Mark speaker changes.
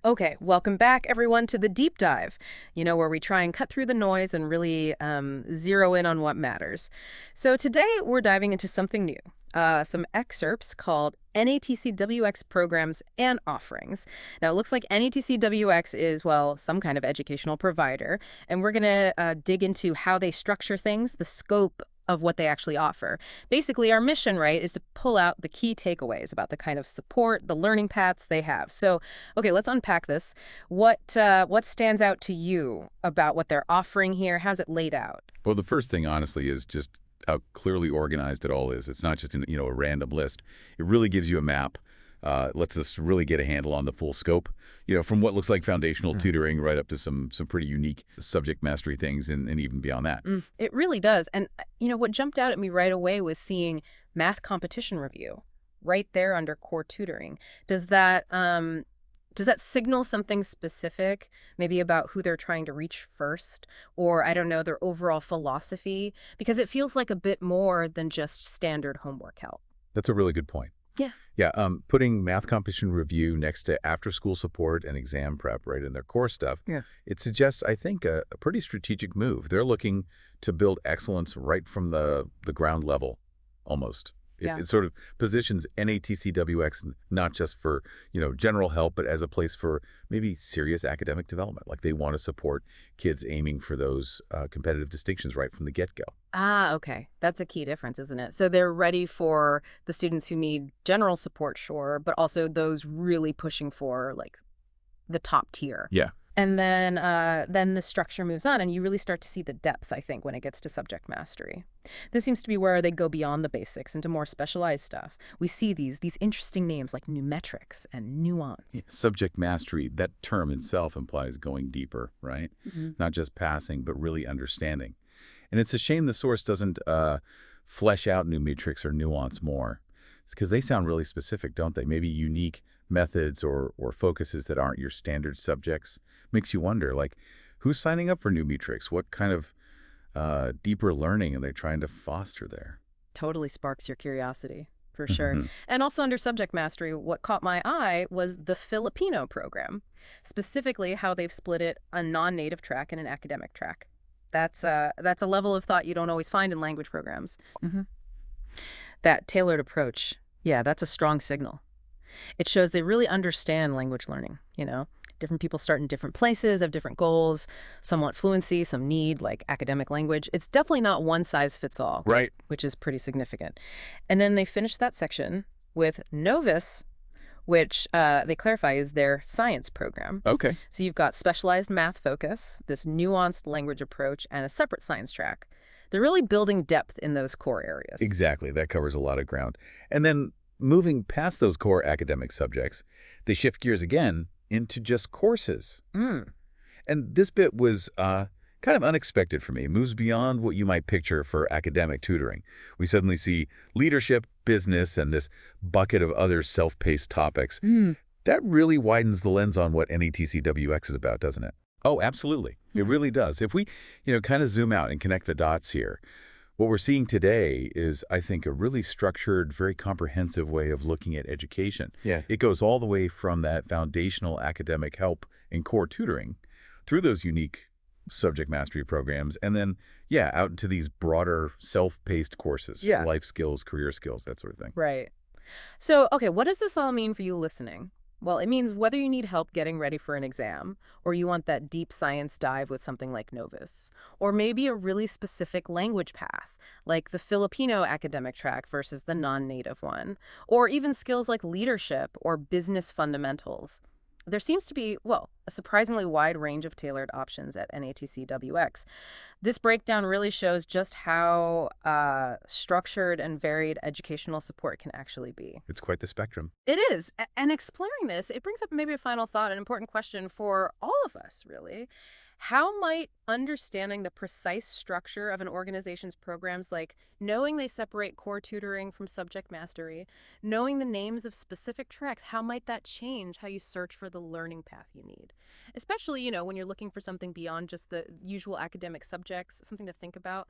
Speaker 1: Okay, welcome back everyone to the deep dive, where we try and cut through the noise and really zero in on what matters. So today we're diving into something new, some excerpts called NATC WX programs and offerings. Now it looks like NATC WX is, well, some kind of educational provider, and we're going to dig into how they structure things, the scope of what they actually offer. Basically, our mission, right, is to pull out the key takeaways about the kind of support, the learning paths they have. So, okay, let's unpack this. What stands out to you about what they're offering here? How's it laid out?
Speaker 2: Well, the first thing, honestly, is just how clearly organized it all is. It's not just a random list. It really gives you a map, lets us really get a handle on the full scope. From what looks like foundational tutoring right up to some pretty unique subject mastery things, and even beyond that.
Speaker 1: It really does. And what jumped out at me right away was seeing math competition review right there under core tutoring. Does that signal something specific, maybe about who they're trying to reach first, or, I don't know, their overall philosophy? Because it feels like a bit more than just standard homework help.
Speaker 2: That's a really good point.
Speaker 1: Yeah.
Speaker 2: Yeah, putting math competition review next to after-school support and exam prep right in their core stuff, it suggests, I think, a pretty strategic move. They're looking to build excellence right from the ground level, almost. It sort of positions NATC WX not just for, general help, but as a place for maybe serious academic development. Like they want to support kids aiming for those competitive distinctions right from the get-go.
Speaker 1: Ah, okay. That's a key difference, isn't it? So they're ready for the students who need general support, sure, but also those really pushing for, like, the top tier.
Speaker 2: Yeah.
Speaker 1: And then the structure moves on, and you really start to see the depth, I think, when it gets to subject mastery. This seems to be where they go beyond the basics into more specialized stuff. We see these interesting names like Numetrix and Nuance.
Speaker 2: Subject mastery, that term itself implies going deeper, right? Not just passing, but really understanding. And it's a shame the source doesn't flesh out Numetrix or Nuance more. It's because they sound really specific, don't they? Maybe unique methods or focuses that aren't your standard subjects. Makes you wonder, like, who's signing up for Numetrix? What kind of deeper learning are they trying to foster there?
Speaker 1: Totally sparks your curiosity, for sure. And also under subject mastery, what caught my eye was the Filipino program, specifically how they've split it a non-native track and an academic track. That's a level of thought you don't always find in language programs. That tailored approach, yeah, that's a strong signal. It shows they really understand language learning, Different people start in different places, have different goals. Some want fluency, some need, like, academic language. It's definitely not one size fits all.
Speaker 2: Right.
Speaker 1: Which is pretty significant. And then they finish that section with Novus, which they clarify is their science program.
Speaker 2: Okay.
Speaker 1: So you've got specialized math focus, this nuanced language approach, and a separate science track. They're really building depth in those core areas.
Speaker 2: Exactly. That covers a lot of ground. And then moving past those core academic subjects, they shift gears again into just courses. And this bit was kind of unexpected for me. It moves beyond what you might picture for academic tutoring. We suddenly see leadership, business, and this bucket of other self-paced topics. That really widens the lens on what NATC WX is about, doesn't it? Oh, absolutely. It really does. If we, kind of zoom out and connect the dots here, what we're seeing today is, I think, a really structured, very comprehensive way of looking at education.
Speaker 3: Yeah.
Speaker 2: It goes all the way from that foundational academic help in core tutoring through those unique subject mastery programs, and then, out into these broader self-paced courses, life skills, career skills, that sort of thing.
Speaker 1: Right. So, okay, what does this all mean for you listening? Well, it means whether you need help getting ready for an exam, or you want that deep science dive with something like Novus, or maybe a really specific language path, like the Filipino academic track versus the non-native one, or even skills like leadership or business fundamentals. There seems to be, well, a surprisingly wide range of tailored options at NATC WX. This breakdown really shows just how structured and varied educational support can actually be.
Speaker 2: It's quite the spectrum.
Speaker 1: It is. And exploring this, it brings up maybe a final thought, an important question for all of us, really. How might understanding the precise structure of an organization's programs, like knowing they separate core tutoring from subject mastery, knowing the names of specific tracks, how might that change how you search for the learning path you need? Especially, when you're looking for something beyond just the usual academic subjects, something to think about.